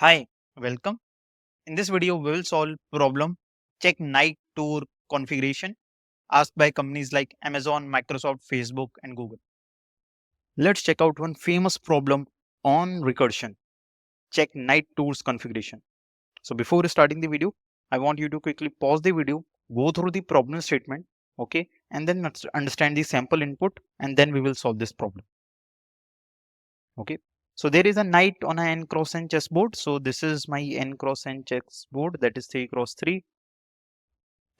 Hi, welcome. In this video, we will solve problem check night tour configuration asked by companies like Amazon, Microsoft, Facebook, and Google. Let's check out one famous problem on recursion. Check night tours configuration. So before starting the video, I want you to quickly pause the video, go through the problem statement, okay, and then understand the sample input, and then we will solve this problem. Okay. So there is a knight on a n cross n chessboard. So this is my n cross n chessboard, that is 3 cross 3.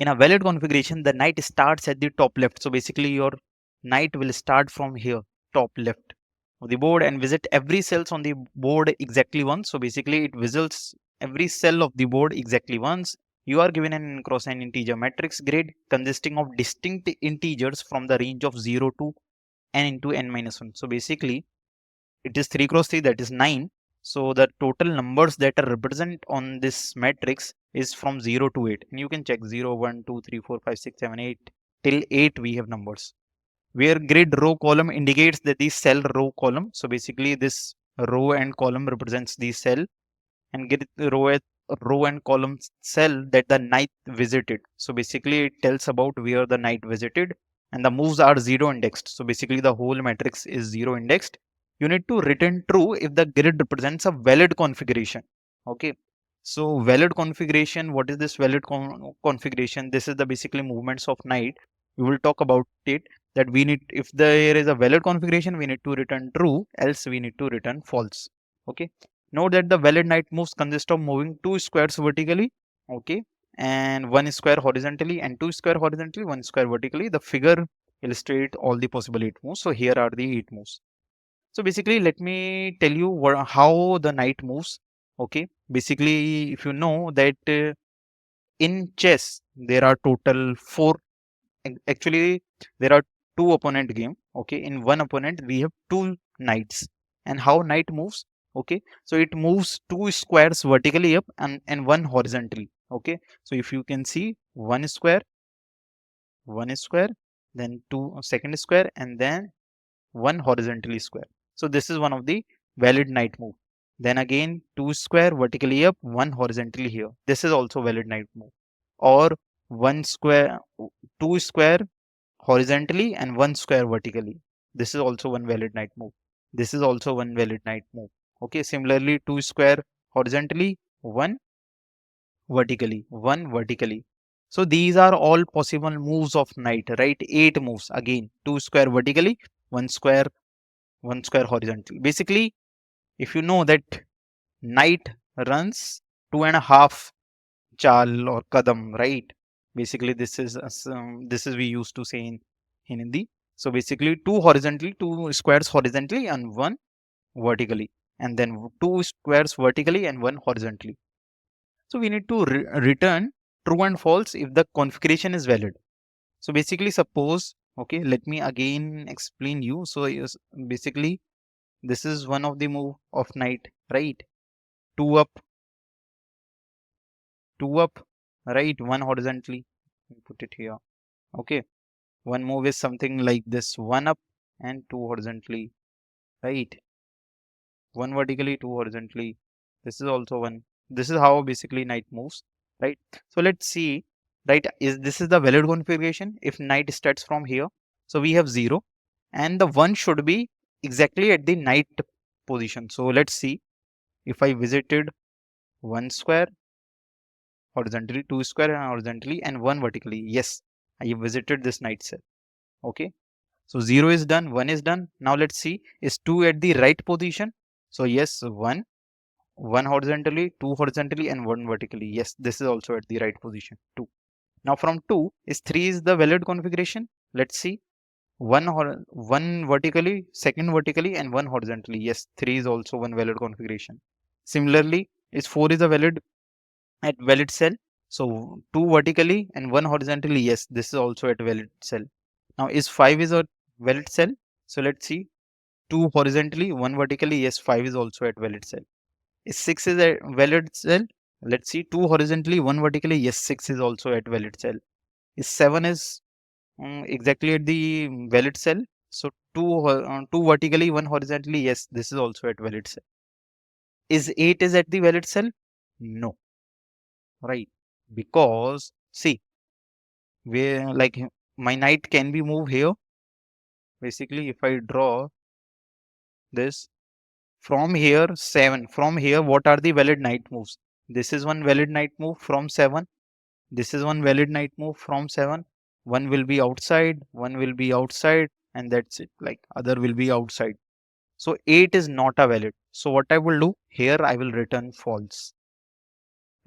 In a valid configuration, the knight starts at the top left. So basically your knight will start from here, top left of the board, and visit every cells on the board exactly once. So basically it visits every cell of the board exactly once. You are given an n cross n integer matrix grid consisting of distinct integers from the range of 0 to n into n minus 1. So basically it is 3 cross 3, that is 9. So the total numbers that are represent on this matrix is from 0 to 8, and you can check 0 1 2 3 4 5 6 7 8 till 8 we have numbers, where grid row column indicates that the cell row column. So basically this row and column represents the cell, and grid row and column cell that the knight visited. So basically it tells about where the knight visited, and the moves are 0 indexed. So basically the whole matrix is 0 indexed. You need to return true if the grid represents a valid configuration. Okay. So valid configuration, what is this valid configuration? This is the basically movements of knight. We will talk about it, that we need, if there is a valid configuration, we need to return true, else we need to return false. Okay. Note that the valid knight moves consist of moving 2 squares vertically, okay, and 1 square horizontally, and 2 square horizontally, 1 square vertically. The figure illustrates all the possible 8 moves. So here are the 8 moves. So basically, let me tell you how the knight moves. Okay, basically, if you know that in chess there are total 4. Actually, there are 2 opponent game. Okay, in one opponent we have 2 knights, and how knight moves. Okay, so it moves 2 squares vertically up and 1 horizontally. Okay, so if you can see, 1 square, then 2 second square, and then 1 horizontally square. So this is one of the valid knight move. Then again 2 square vertically up, 1 horizontally here. This is also valid knight move. Or 1 square, 2 square horizontally and 1 square vertically. This is also one valid knight move. This is also one valid knight move. Okay, similarly 2 square horizontally, 1 vertically, 1 vertically. So these are all possible moves of knight, right? 8 moves. Again 2 square vertically, 1 square horizontally. Basically, if you know that knight runs 2.5 chal or kadam, right? Basically, this is we used to say in Hindi. So basically, 2 horizontally, 2 squares horizontally, and 1 vertically, and then 2 squares vertically and 1 horizontally. So we need to return true and false if the configuration is valid. So basically, suppose, okay, let me again explain you. So yes, basically this is one of the move of knight, right? 2 up, 2 up, right? 1 horizontally. Put it here. Okay. One move is something like this: 1 up and 2 horizontally, right? 1 vertically, 2 horizontally. This is also one. This is how basically knight moves, right? So let's see, right? This is the valid configuration if knight starts from here. So we have 0, and the 1 should be exactly at the knight position. So let's see, if I visited 1 square horizontally, 2 square horizontally, and 1 vertically. Yes, I visited this knight cell. Okay. So 0 is done, 1 is done. Now let's see, is 2 at the right position? So yes, 1 horizontally, 2 horizontally, and 1 vertically. Yes, this is also at the right position, 2. Now from 2, is 3 is the valid configuration? Let's see, 1 vertically, second vertically, and 1 horizontally. Yes, 3 is also one valid configuration. Similarly, is 4 is a valid cell? So 2 vertically and 1 horizontally. Yes, this is also at valid cell. Now is 5 is a valid cell? So let's see, 2 horizontally, 1 vertically. Yes, 5 is also at valid cell. Is 6 is a valid cell? Let's see, 2 horizontally, 1 vertically. Yes, 6 is also at valid cell. Is 7 is exactly at the valid cell? So 2 vertically, 1 horizontally. Yes, this is also at valid cell. Is 8 is at the valid cell? No, right? Because see, where like my knight can be moved here. Basically, if I draw this from here 7, from here, what are the valid knight moves? This is one valid knight move from 7. This is one valid knight move from 7. One will be outside, one will be outside, and that's it. Like other will be outside. So 8 is not a valid. So what I will do here, I will return false,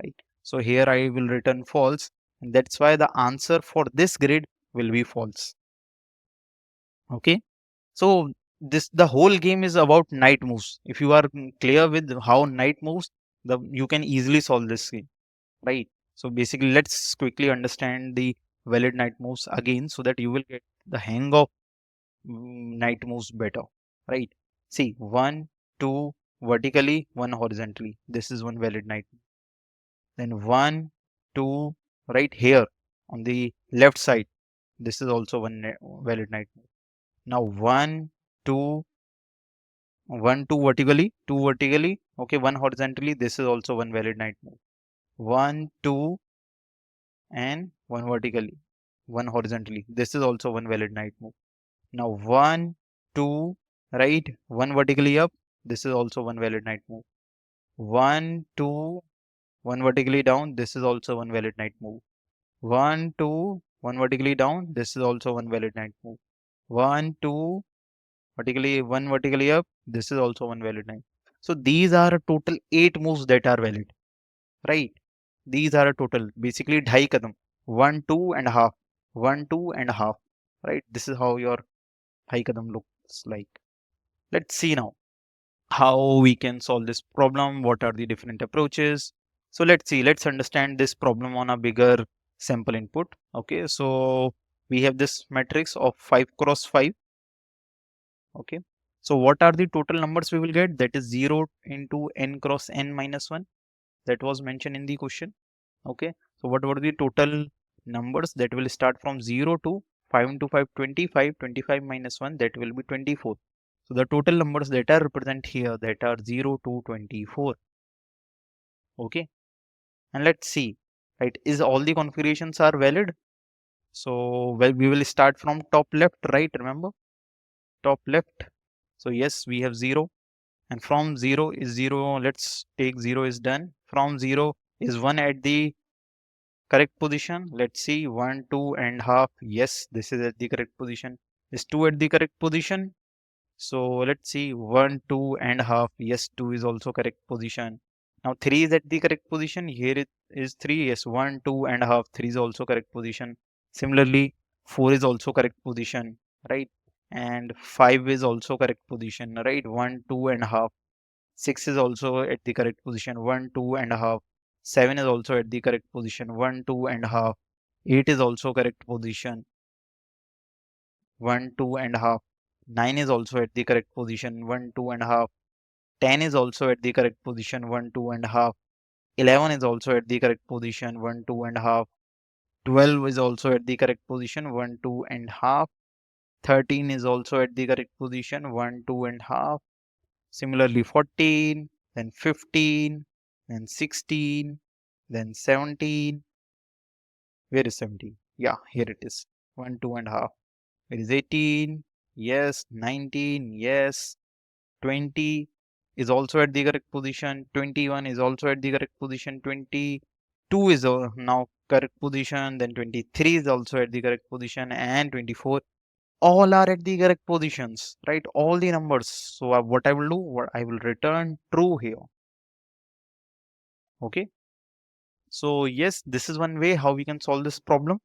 right? So here I will return false, and that's why the answer for this grid will be false. Okay. So this the whole game is about knight moves. If you are clear with how knight moves, you can easily solve this game, right? So basically, let's quickly understand the valid knight moves again, so that you will get the hang of knight moves better, right? See, one, two vertically, one horizontally. This is one valid knight. Then one, two, right here on the left side. This is also one valid knight move. Now one, two, one, two vertically, okay, one horizontally. This is also one valid knight move. One, two, and one vertically, one horizontally. This is also one valid knight move. Now one, two, right, one vertically up. This is also one valid knight move. One, two, one vertically down. This is also one valid knight move. One, two, one vertically down. This is also one valid knight move. One, two, one vertically up. This is also one valid knight. So these are a total 8 moves that are valid, right? These are a total basically ढाई kadam, 1, 2 and a half, 1, 2 and a half, right? This is how your ढाई kadam looks like. Let's see now how we can solve this problem. What are the different approaches? So let's see, let's understand this problem on a bigger sample input. Okay, so we have this matrix of 5 cross 5. Okay, so what are the total numbers we will get? That is 0 into n cross n minus 1. That was mentioned in the question. Okay, so what were the total numbers? That will start from 0 to 5 into 5, 25, 25 minus 1, that will be 24. So the total numbers that are represent here, that are 0 to 24. Okay, and let's see, right, is all the configurations are valid? So well, we will start from top left, right? Remember, top left. So yes, we have 0, and from 0 is 0. Let's take 0 is done. From 0 is 1 at the correct position. Let's see, 1, 2 and half. Yes, this is at the correct position. Is 2 at the correct position? So let's see, 1, 2 and half. Yes, 2 is also correct position. Now 3 is at the correct position. Here it is 3. Yes, 1, 2 and half. 3 is also correct position. Similarly, 4 is also correct position, right? And 5 is also correct position, right? 1, 2 and half. 6 is also at the correct position. 1, 2 and half. 7 is also at the correct position. 1, 2 and half. 8 is also correct position. 1, 2 and half. 9 is also at the correct position. 1, 2 and half. 10 is also at the correct position. 1, 2 and half. 11 is also at the correct position. 1, 2 and half. 12 is also at the correct position. 1, 2 and half. 13 is also at the correct position. 1, 2 and half. Similarly, 14, then 15, then 16, then 17. Where is 17? Yeah, here it is. 1, 2 and half. It is 18. Yes. 19. Yes. 20 is also at the correct position. 21 is also at the correct position. 22 is now correct position. Then 23 is also at the correct position. And 24. All are at the correct positions, right? All the numbers. So what I will do, I will return true here. Okay. So yes, this is one way how we can solve this problem.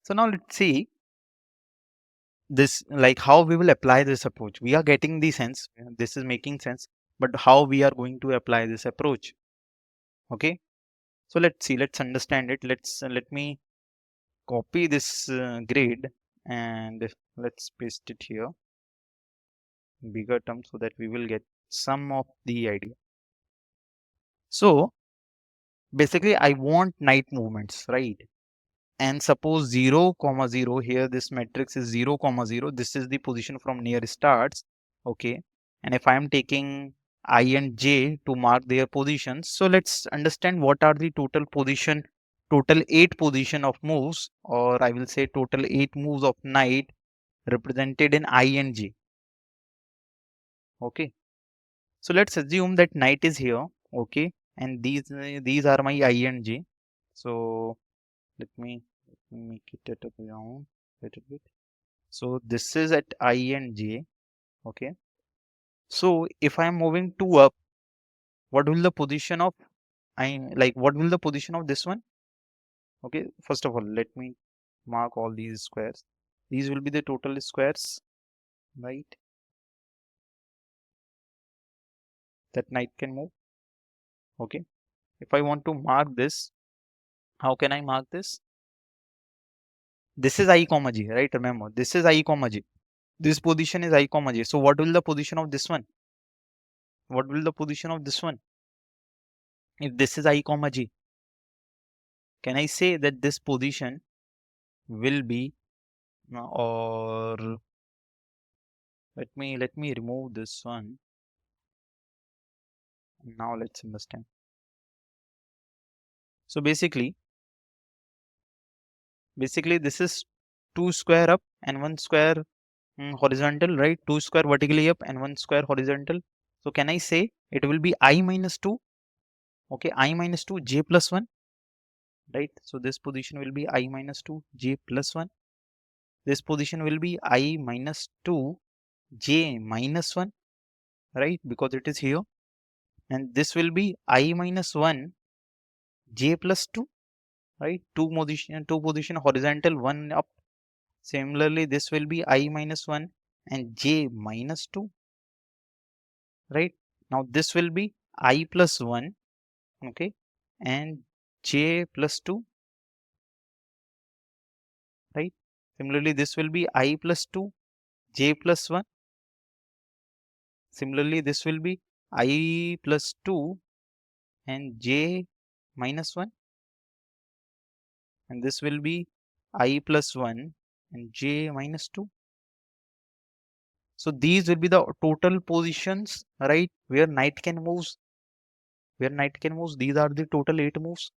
So now let's see this, like how we will apply this approach. We are getting the sense, this is making sense, but how we are going to apply this approach. Okay, so let's see, let's understand it. Let me copy this grid and let's paste it here, bigger term, so that we will get some of the idea. So basically I want knight movements, right? And suppose 0, 0, here this matrix is 0, 0. This is the position from near starts. Okay. And if I am taking I and j to mark their positions. So let's understand what are the total 8 position of moves, or I will say total 8 moves of knight represented in I and j. Okay. So let's assume that knight is here. Okay. And these are my I and j. So let me make it at a ground little bit. So this is at I and j. Okay. So if I am moving 2 up, what will the position of what will the position of this one? Okay, first of all, let me mark all these squares. These will be the total squares, right? That knight can move. Okay. If I want to mark this, how can I mark this? This is I comma j, right? Remember, this is I comma j. This position is I comma j. So what will the position of this one? What will the position of this one? If this is I comma j, can I say that this position will be or let me remove this one. Now let's understand. So basically this is 2 square up and 1 square horizontal, right? 2 square vertically up and 1 square horizontal. So can I say it will be I minus 2? Okay, I minus 2 j plus 1, right? So this position will be I minus 2 j plus 1. This position will be I minus 2 j minus 1, right? Because it is here. And this will be I minus 1 j plus 2, right? Two position horizontal, 1 up. Similarly, this will be I minus 1 and j minus 2, right? Now this will be I plus 1, okay, and j plus 2, right? Similarly, this will be I plus 2, j plus 1. Similarly, this will be I plus 2 and j minus 1. And this will be I plus 1 and j minus 2. So these will be the total positions, right? Where knight can move. These are the total 8 moves,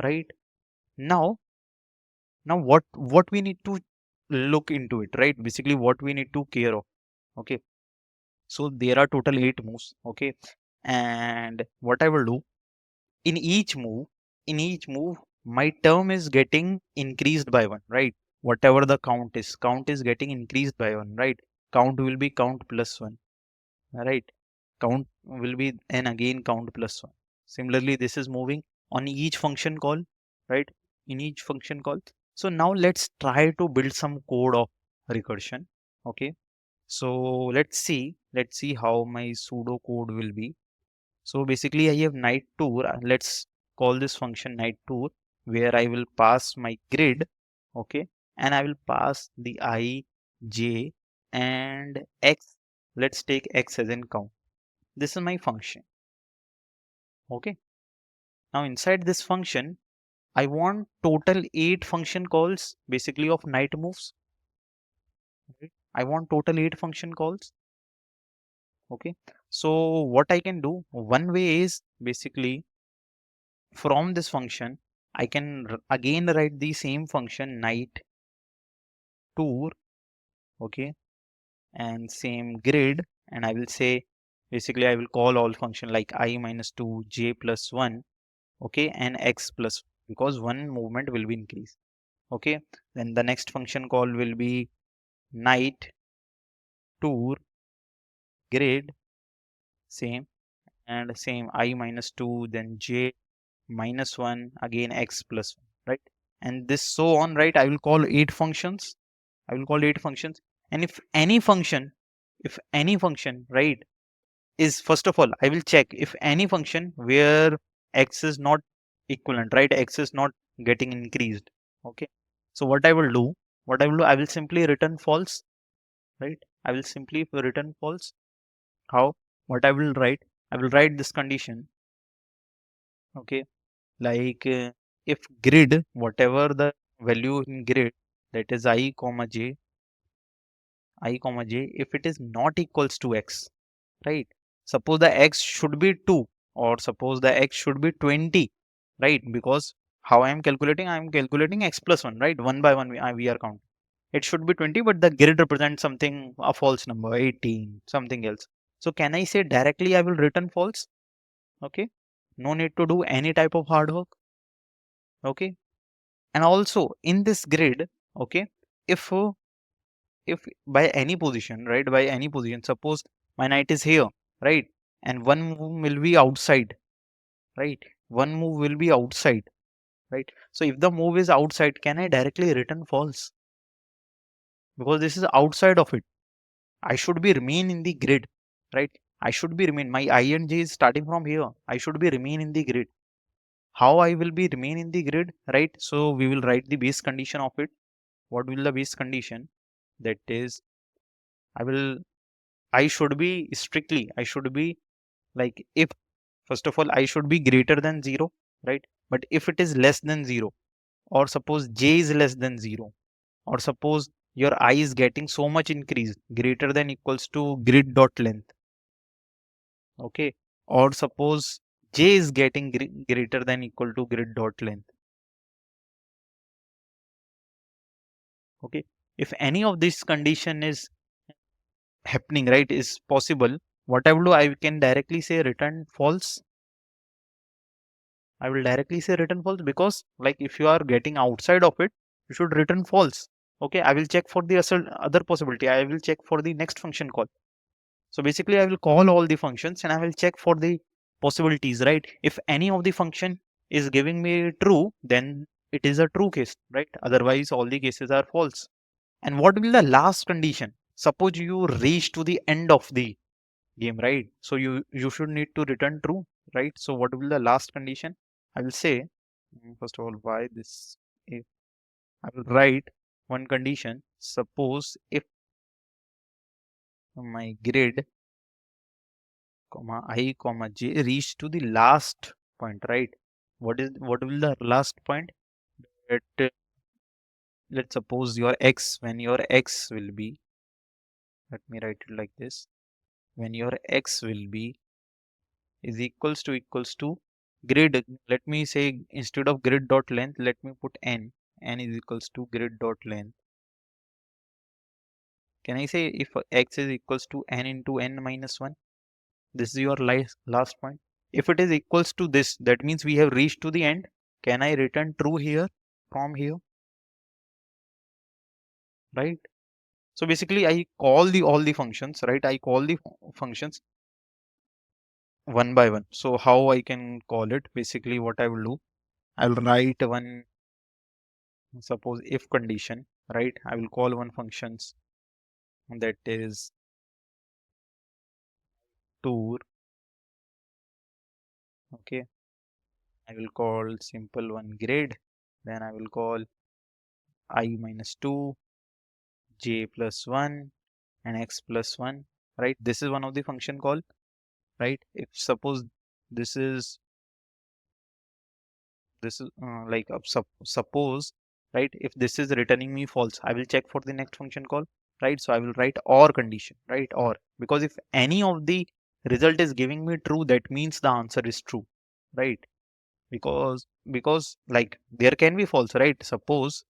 right? Now, what we need to look into it, right? Basically, what we need to care of. Okay. So there are total 8 moves. Okay. And what I will do in each move, my term is getting increased by 1, right? Whatever the count is getting increased by 1, right? Count will be count plus 1, right? Count will be and again count plus 1. Similarly, this is moving on each function call, right? In each function call. So now let's try to build some code of recursion. Okay. So let's see how my pseudo code will be. So basically I have night tour. Let's call this function night tour, where I will pass my grid. Okay. And I will pass the I, j and x. Let's take x as in count. This is my function. Okay. Now inside this function, I want total 8 function calls basically of night moves. Okay. I want total 8 function calls. Okay. So what I can do, one way is basically from this function, I can again write the same function night tour. Okay. And same grid. And I will say, basically I will call all function like I minus 2 j plus 1. Okay. And x plus, because one movement will be increased. Okay. Then the next function call will be night tour grid, same, and same I minus 2, then j minus 1, again x plus 1, right? And this so on, right? I will call 8 functions. And if any function, right, is, first of all, I will check if any function where x is not equivalent, right? X is not getting increased. Okay. So I will simply return false, right? I will simply return false. How? What I will write this condition. Okay. Like if grid, whatever the value in grid, that is I comma j, if it is not equals to x, right? suppose the x should be 2 or suppose the x should be 20, right? Because how I am calculating x plus 1, right? One by one we are counting. It should be 20, but the grid represents something, a false number, 18, something else. So can I say directly I will return false? Okay. No need to do any type of hard work. Okay. And also in this grid, okay, if by any position, right, by any position, suppose my knight is here, right, and one move will be outside, right, one move will be outside, right. So if the move is outside, can I directly return false? Because this is outside of it. I should be remain in the grid, right? I should be remain. My I and J is starting from here. I should be remain in the grid. How I will be remain in the grid, right? So we will write the base condition of it. What will the base condition? That is, I should be strictly, I should be like, if first of all, I should be greater than 0, right? But if it is less than 0, or suppose J is less than 0, or suppose your I is getting so much increase, greater than equals to grid dot length, okay, or suppose J is getting greater than equal to grid dot length, okay. If any of this condition is happening, right, is possible, what I will do, I can directly say return false. I will directly say return false, because like if you are getting outside of it, you should return false. Okay, I will check for the other possibility. I will check for the next function call. So basically I will call all the functions and I will check for the possibilities, right? If any of the function is giving me true, then it is a true case, right? Otherwise all the cases are false. And what will the last condition? Suppose you reach to the end of the game, right? So you should need to return true, right? So what will the last condition? I will say, first of all, why this, if I will write one condition. Suppose if my grid comma I comma j reach to the last point, right? What will the last point? Let, let's suppose your x, when your x will be, let me write it like this, when your x will be is equals to grid, let me say instead of grid dot length, let me put n is equals to grid dot length. Can I say if x is equals to n into n minus 1? This is your last point. If it is equals to this, that means we have reached to the end. Can I return true here from here? Right? So basically I call the all the functions, right? I call the functions one by one. So how I can call it? Basically what I will do, I will write one, suppose if condition, right? I will call one functions that is tour. Okay. I will call simple one grade. Then I will call I minus 2, j plus 1 and x plus 1, right? This is one of the function call, right? If suppose this is like suppose, right, if this is returning me false, I will check for the next function call, right? So I will write or condition, right? Or, because if any of the result is giving me true, that means the answer is true, right? Because like there can be false, right? Suppose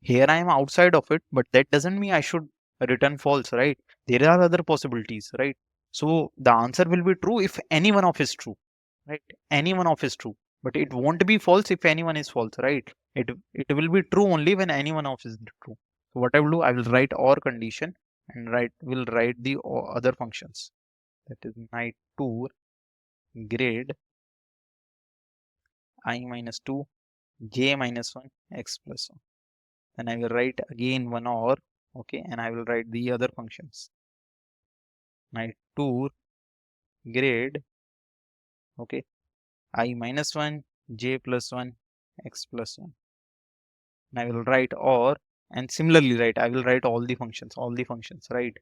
here I am outside of it, but that doesn't mean I should return false, right? There are other possibilities, right? So the answer will be true if any one of is true, right? Any one of is true, but it won't be false if anyone is false, right? It will be true only when any one of is true. So what I will do, I will write or condition and will write the other functions. That is night tour grade I minus 2 j minus 1 x plus 1. Then I will write again one or, okay, and I will write the other functions. My tour grade, okay, I minus 1 j plus 1 x plus 1. And I will write or, and similarly, right, I will write all the functions, right?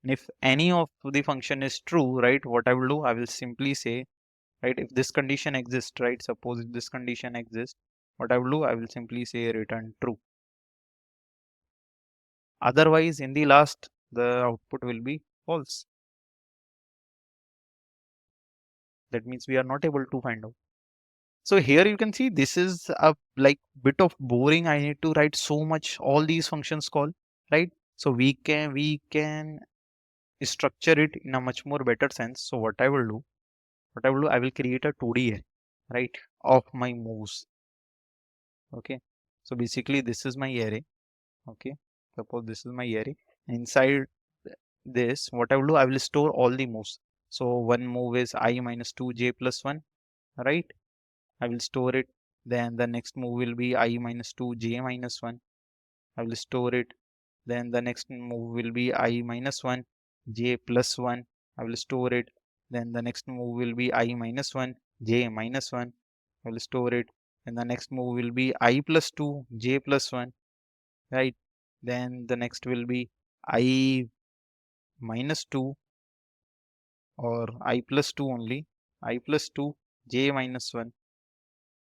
And if any of the function is true, right, what I will do, I will simply say, right, if this condition exists, right, suppose if this condition exists, what I will do, I will simply say return true. Otherwise, in the last, the output will be false. That means we are not able to find out. So here you can see this is a like bit of boring. I need to write so much all these functions call, right? So we can structure it in a much more better sense. So I will create a 2D array, right, of my moves. Okay. So basically this is my array. Okay. Suppose this is my array. Inside this, what I will do, I will store all the moves. So one move is I minus 2 j plus 1, right? I will store it. Then the next move will be I minus 2 j minus 1. I will store it. Then the next move will be I minus 1 j plus 1. I will store it. Then the next move will be I minus 1 j minus 1. I will store it. And the next move will be I plus 2 j plus 1, right? Then the next will be I minus 2 or I plus 2 only, I plus 2 j minus 1,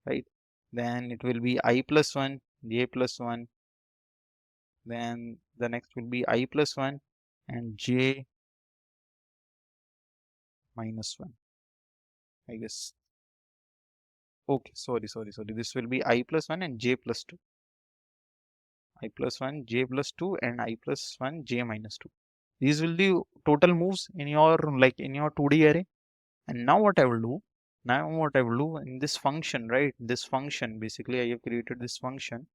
right? Then it will be I plus 1 j plus 1. Then the next will be I plus 1 and j minus 1, I guess. Okay, sorry. This will be I plus 1 and j plus 2. I plus 1 j plus 2 and I plus 1 j minus 2. These will be total moves in your in your 2D array. And now what I will do, in this function, right? This function, basically I have created this function.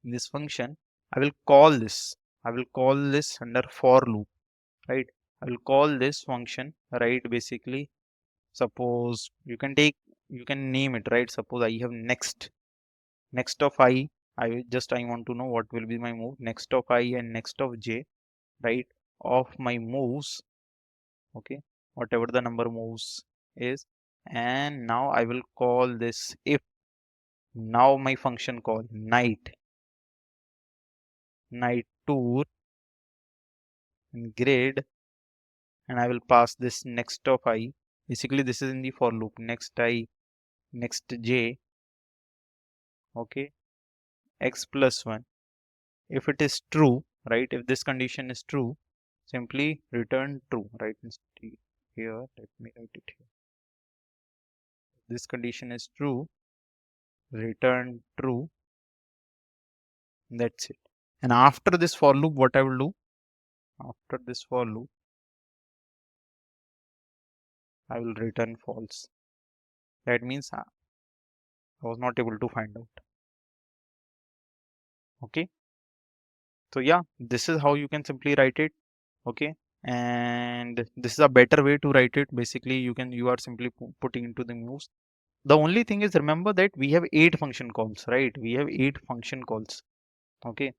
In this function, I will call this. I will call this under for loop, right? I will call this function, right? Basically, suppose you can name it, right? Suppose I have next of I. I want to know what will be my move next of I and next of j, right? Of my moves, okay, whatever the number moves is. And now I will call this if. Now my function call night tour and grid, and I will pass this next of I. Basically this is in the for loop, next I, next j, okay, x plus 1. If it is true, right, if this condition is true, simply return true, right? Here, let me write it here. If this condition is true, return true. That's it. And after this for loop, what I will do, after this for loop, I will return false. That means I was not able to find out. Okay. So yeah, this is how you can simply write it. Okay. And this is a better way to write it. Basically, you are simply putting into the moves. The only thing is, remember that we have 8 function calls, right? We have 8 function calls. Okay.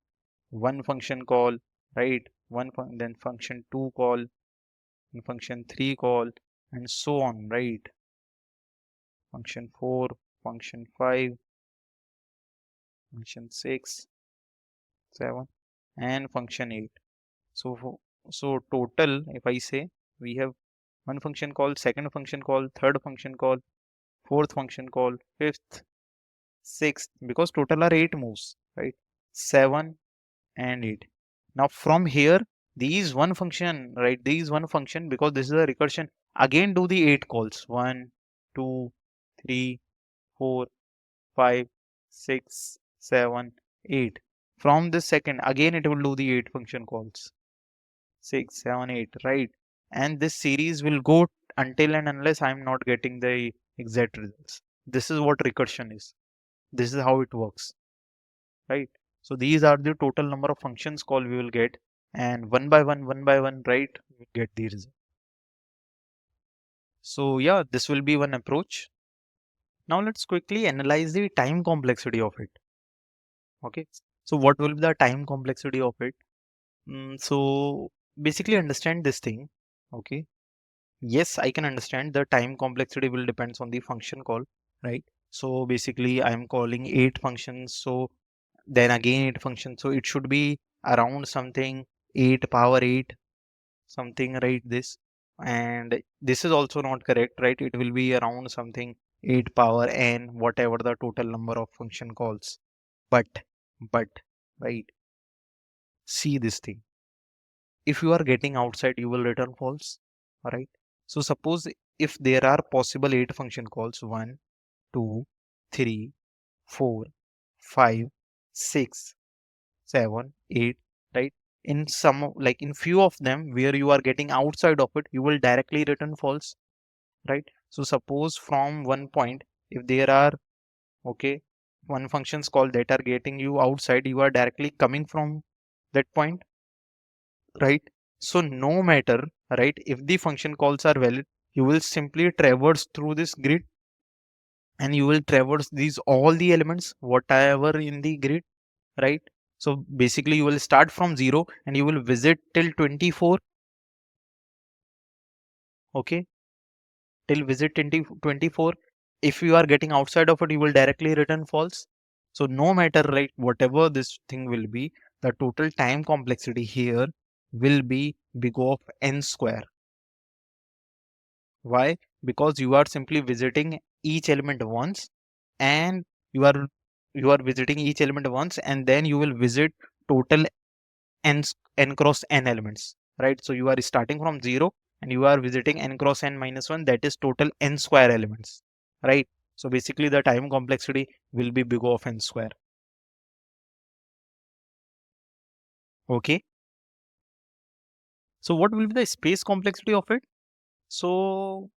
One function call, right? Then function 2 call, and function 3 call, and so on, right? Function 4, function 5, function 6, 7, and function 8. So total, if I say, we have one function call, second function call, third function call, fourth function call, fifth, sixth, because total are 8 moves, right? 7 and 8. Now from here, these one function, right? These one function, because this is a recursion, again do the 8 calls. 1, 2, 3, 4, 5, 6, 7, 8. From this second, again it will do the 8 function calls. 6, 7, 8, right? And this series will go until and unless I'm not getting the exact results. This is what recursion is. This is how it works, right? So these are the total number of functions call we will get, and one by one, right, we get the result. So yeah, this will be one approach. Now let's quickly analyze the time complexity of it. Okay, so what will be the time complexity of it? So basically understand this thing. Okay, yes, I can understand the time complexity will depends on the function call, right? So basically I am calling 8 functions, so then again 8 functions, so it should be around something 8 power 8 something, right? This, and this is also not correct, right? It will be around something 8 power n, whatever the total number of function calls. But right, see this thing, if you are getting outside, you will return false, right? So suppose if there are possible 8 function calls, 1, 2, 3, 4, 5, 6, 7, 8, right? In some, like in few of them where you are getting outside of it, you will directly return false, right? So suppose from one point, if there are, okay, one functions call that are getting you outside, you are directly coming from that point, right? So no matter, right, if the function calls are valid, you will simply traverse through this grid, and you will traverse these all the elements whatever in the grid, right? So basically you will start from 0 and you will visit till 24, okay, till visit 24. If you are getting outside of it, you will directly return false. So no matter, right, whatever this thing will be, the total time complexity here will be big of n square. Why? Because you are simply visiting each element once, and you are visiting each element once, and then you will visit total n cross n elements, right? So you are starting from 0 and you are visiting n cross n minus 1, that is total n square elements, right? So basically the time complexity will be big of n square. Okay, so what will be the space complexity of it? So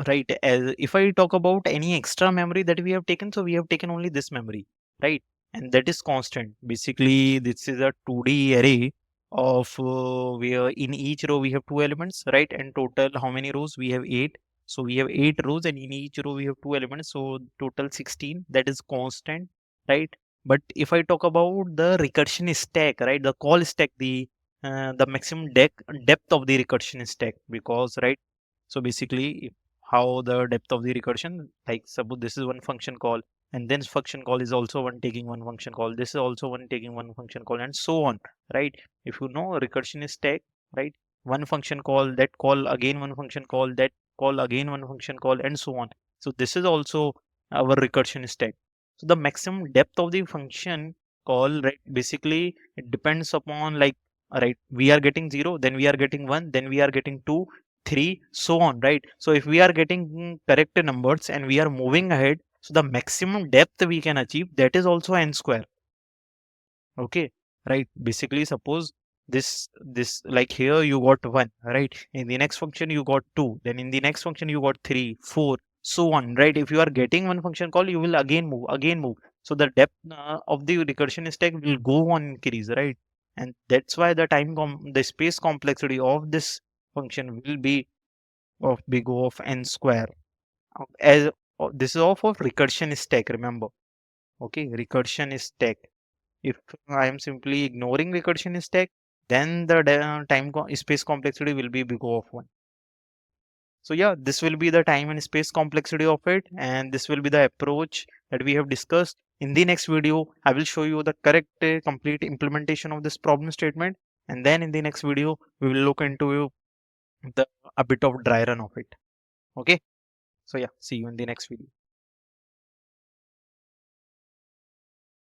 right, as if I talk about any extra memory that we have taken, so we have taken only this memory, right? And that is constant. Basically, this is a 2D array of where in each row we have two elements, right? And total, how many rows? We have 8. So we have 8 rows, and in each row we have two elements. So total 16. That is constant, right? But if I talk about the recursion stack, right? The call stack, the maximum depth of the recursion stack, because right. So basically, how the depth of the recursion, like suppose this is one function call, and then function call is also one taking one function call, this is also one taking one function call, and so on, right? If you know recursion is stack, right, one function call, that call again one function call, that call again one function call, and so on. So this is also our recursion stack. So the maximum depth of the function call, right, basically it depends upon, like, right, we are getting 0, then we are getting 1, then we are getting 2, 3, so on, right? So if we are getting correct numbers and we are moving ahead, so the maximum depth we can achieve, that is also n square. Okay, right? Basically, suppose this like here you got 1, right? In the next function you got 2, then in the next function you got 3, 4, so on, right? If you are getting one function call, you will again move. So the depth of the recursion stack will go on increase, right? And that's why the space complexity of this function will be of big O of n square. As this is of recursion stack, remember. Okay, recursion is stack. If I am simply ignoring recursion stack, then the space complexity will be big O of 1. So yeah, this will be the time and space complexity of it, and this will be the approach that we have discussed. In the next video, I will show you the correct complete implementation of this problem statement, and then in the next video, we will look into the a bit of dry run of it. Okay. So yeah, see you in the next video.